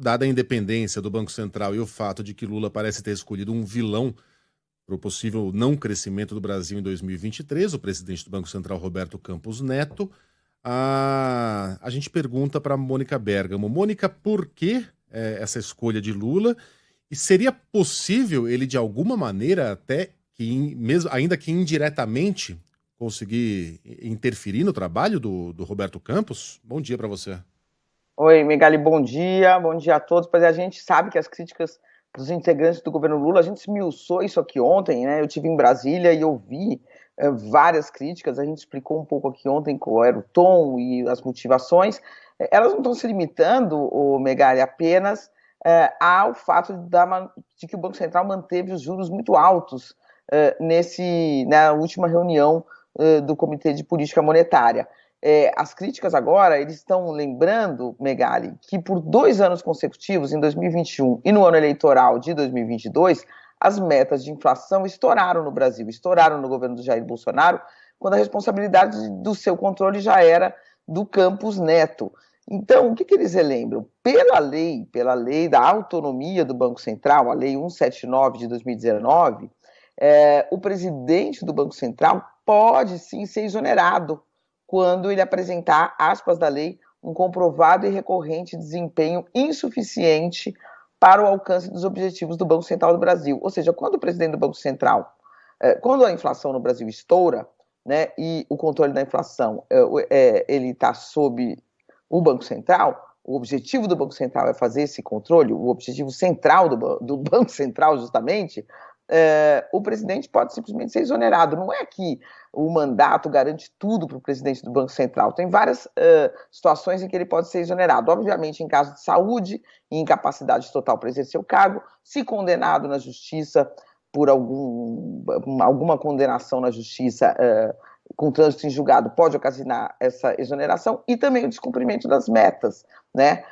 dada a independência do Banco Central e o fato de que Lula parece ter escolhido um vilão para o possível não crescimento do Brasil em 2023, o presidente do Banco Central, Roberto Campos Neto, a gente pergunta para Mônica Bergamo. Mônica, por que essa escolha de Lula? E seria possível ele, de alguma maneira, até que, mesmo, ainda que indiretamente, conseguir interferir no trabalho do Roberto Campos? Bom dia para você. Oi, Megali, bom dia a todos. Pois a gente sabe que as críticas dos integrantes do governo Lula, a gente esmiuçou isso aqui ontem, né? Eu estive em Brasília e ouvi várias críticas, a gente explicou um pouco aqui ontem qual era o tom e as motivações. Elas não estão se limitando, Megali, apenas ao fato de que o Banco Central manteve os juros muito altos na última reunião do Comitê de Política Monetária. As críticas agora, eles estão lembrando, Megali, que por 2 anos consecutivos, em 2021 e no ano eleitoral de 2022, as metas de inflação estouraram no Brasil, estouraram no governo do Jair Bolsonaro, quando a responsabilidade do seu controle já era do Campos Neto. Então, o que eles relembram? Pela lei da autonomia do Banco Central, a Lei 179 de 2019, o presidente do Banco Central pode sim ser exonerado quando ele apresentar, aspas da lei, um comprovado e recorrente desempenho insuficiente para o alcance dos objetivos do Banco Central do Brasil. Ou seja, quando o presidente do Banco Central, quando a inflação no Brasil estoura, né, e o controle da inflação ele está sob o Banco Central, o objetivo do Banco Central é fazer esse controle, o objetivo central do Banco Central, justamente, o presidente pode simplesmente ser exonerado. Não é que o mandato garante tudo para o presidente do Banco Central. Tem várias situações em que ele pode ser exonerado. Obviamente, em caso de saúde e incapacidade total para exercer o cargo, se condenado na justiça por alguma condenação na justiça com trânsito em julgado, pode ocasionar essa exoneração, e também o descumprimento das metas, né?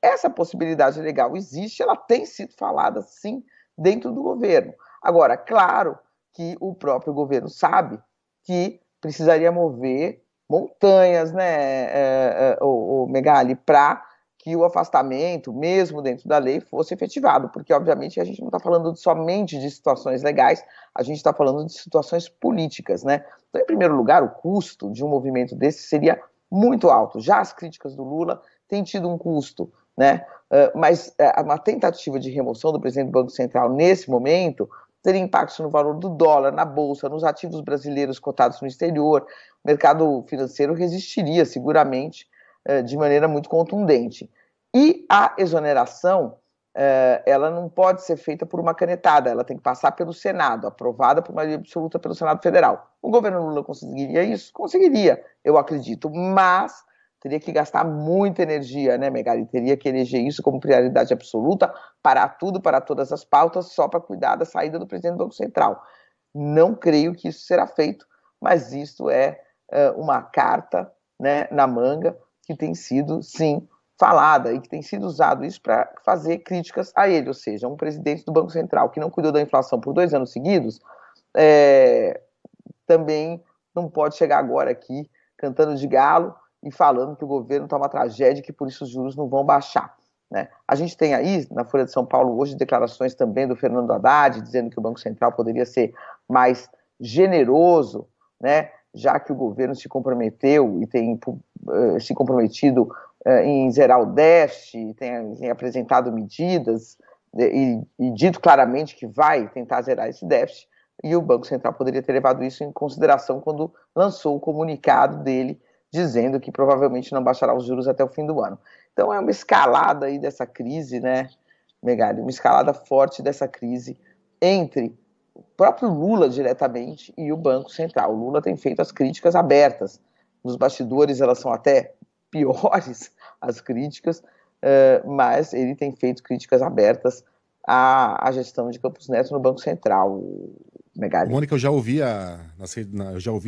Essa possibilidade legal existe, ela tem sido falada, sim, dentro do governo. Agora, claro que o próprio governo sabe que precisaria mover montanhas, né, o Megali, para que o afastamento, mesmo dentro da lei, fosse efetivado, porque, obviamente, a gente não está falando somente de situações legais, a gente está falando de situações políticas, né? Então, em primeiro lugar, o custo de um movimento desse seria muito alto. Já as críticas do Lula têm tido um custo, né? Mas uma tentativa de remoção do presidente do Banco Central nesse momento teria impactos no valor do dólar, na bolsa, nos ativos brasileiros cotados no exterior. O mercado financeiro resistiria seguramente de maneira muito contundente. E a exoneração, ela não pode ser feita por uma canetada, ela tem que passar pelo Senado, aprovada por maioria absoluta pelo Senado Federal. O governo Lula conseguiria isso? Conseguiria, eu acredito, mas teria que gastar muita energia, né, Megali? Teria que eleger isso como prioridade absoluta, parar tudo, para todas as pautas, só para cuidar da saída do presidente do Banco Central. Não creio que isso será feito, mas isso é uma carta, né, na manga, que tem sido, sim, falada, e que tem sido usado isso para fazer críticas a ele, ou seja, um presidente do Banco Central que não cuidou da inflação por 2 anos seguidos, também não pode chegar agora aqui cantando de galo e falando que o governo está uma tragédia e que por isso os juros não vão baixar, né? A gente tem aí, na Folha de São Paulo, hoje, declarações também do Fernando Haddad, dizendo que o Banco Central poderia ser mais generoso, né, já que o governo se comprometeu e tem se comprometido em zerar o déficit, tem apresentado medidas e dito claramente que vai tentar zerar esse déficit, e o Banco Central poderia ter levado isso em consideração quando lançou o comunicado dele, dizendo que provavelmente não baixará os juros até o fim do ano. Então é uma escalada aí dessa crise, né, Megali? Uma escalada forte dessa crise entre o próprio Lula diretamente e o Banco Central. O Lula tem feito as críticas abertas. Nos bastidores elas são até piores, as críticas, mas ele tem feito críticas abertas à gestão de Campos Neto no Banco Central, Megali. Mônica, eu já ouvi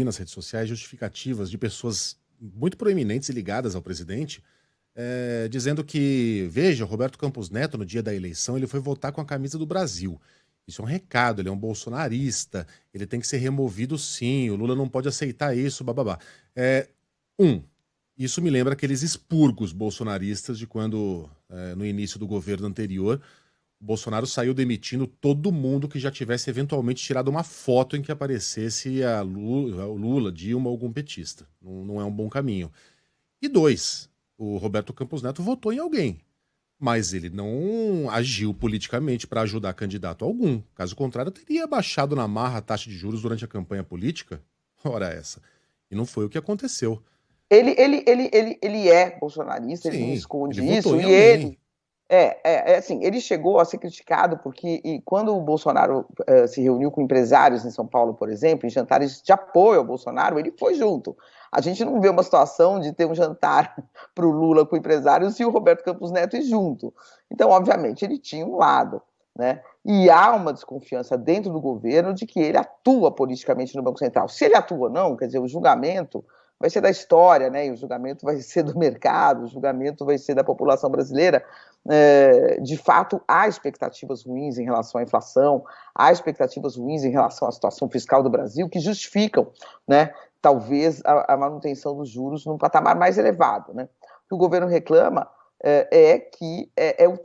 nas redes sociais justificativas de pessoas muito proeminentes e ligadas ao presidente, dizendo que, veja, Roberto Campos Neto, no dia da eleição, ele foi votar com a camisa do Brasil. Isso é um recado, ele é um bolsonarista, ele tem que ser removido sim, o Lula não pode aceitar isso, bababá. Isso me lembra aqueles expurgos bolsonaristas de quando no início do governo anterior, o Bolsonaro saiu demitindo todo mundo que já tivesse eventualmente tirado uma foto em que aparecesse o Lula, Dilma ou algum petista. Não é um bom caminho. E dois, o Roberto Campos Neto votou em alguém, mas ele não agiu politicamente para ajudar candidato algum. Caso contrário, teria baixado na marra a taxa de juros durante a campanha política. Ora essa. E não foi o que aconteceu. Ele é bolsonarista, ele não Sim, esconde ele votou isso, em e ele. alguém. Assim, ele chegou a ser criticado porque quando o Bolsonaro se reuniu com empresários em São Paulo, por exemplo, em jantares de apoio ao Bolsonaro, ele foi junto. A gente não vê uma situação de ter um jantar para o Lula com empresários e o Roberto Campos Neto ir junto. Então, obviamente, ele tinha um lado, né? E há uma desconfiança dentro do governo de que ele atua politicamente no Banco Central. Se ele atua ou não, quer dizer, o julgamento vai ser da história, né? E o julgamento vai ser do mercado, o julgamento vai ser da população brasileira. De fato, há expectativas ruins em relação à inflação, há expectativas ruins em relação à situação fiscal do Brasil que justificam, né, talvez a manutenção dos juros num patamar mais elevado, né? O que o governo reclama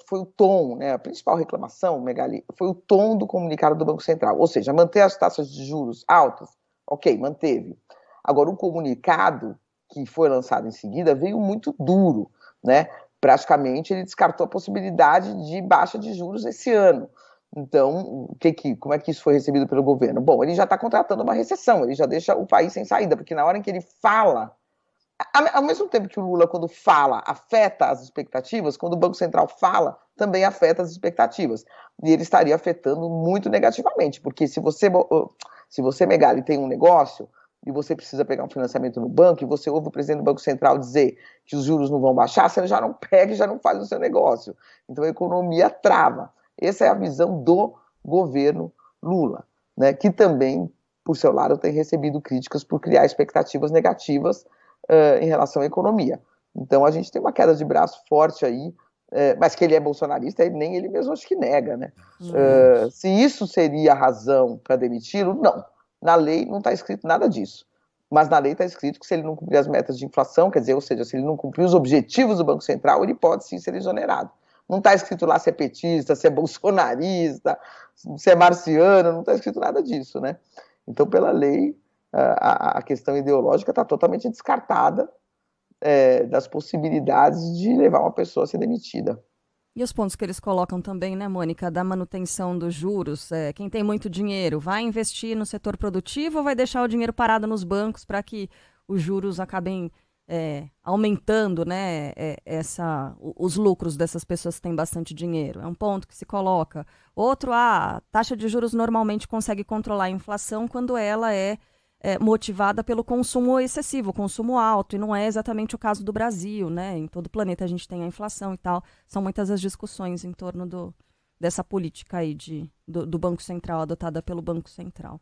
foi o tom, né, a principal reclamação, Megali, foi o tom do comunicado do Banco Central, ou seja, manter as taxas de juros altas, ok, manteve. Agora, o comunicado que foi lançado em seguida veio muito duro, né? Praticamente ele descartou a possibilidade de baixa de juros esse ano. Então, como é que isso foi recebido pelo governo? Bom, ele já está contratando uma recessão, ele já deixa o país sem saída, porque na hora em que ele fala, ao mesmo tempo que o Lula, quando fala, afeta as expectativas, quando o Banco Central fala, também afeta as expectativas. E ele estaria afetando muito negativamente, porque se você Megali, tem um negócio e você precisa pegar um financiamento no banco, e você ouve o presidente do Banco Central dizer que os juros não vão baixar, você já não pega e já não faz o seu negócio. Então a economia trava. Essa é a visão do governo Lula, né, que também, por seu lado, tem recebido críticas por criar expectativas negativas em relação à economia. Então a gente tem uma queda de braço forte aí, mas que ele é bolsonarista, nem ele mesmo acho que nega, né? Se isso seria a razão para demiti-lo, não. Na lei não está escrito nada disso. Mas na lei está escrito que se ele não cumprir as metas de inflação, quer dizer, ou seja, se ele não cumprir os objetivos do Banco Central, ele pode sim ser exonerado. Não está escrito lá se é petista, se é bolsonarista, se é marciano, não está escrito nada disso, né? Então, pela lei, a questão ideológica está totalmente descartada das possibilidades de levar uma pessoa a ser demitida. E os pontos que eles colocam também, né, Mônica, da manutenção dos juros, quem tem muito dinheiro vai investir no setor produtivo ou vai deixar o dinheiro parado nos bancos para que os juros acabem aumentando, né, os lucros dessas pessoas que têm bastante dinheiro? É um ponto que se coloca. Outro, a taxa de juros normalmente consegue controlar a inflação quando ela é motivada pelo consumo excessivo, consumo alto, e não é exatamente o caso do Brasil, né? Em todo o planeta a gente tem a inflação e tal. São muitas as discussões em torno dessa política aí do Banco Central, adotada pelo Banco Central.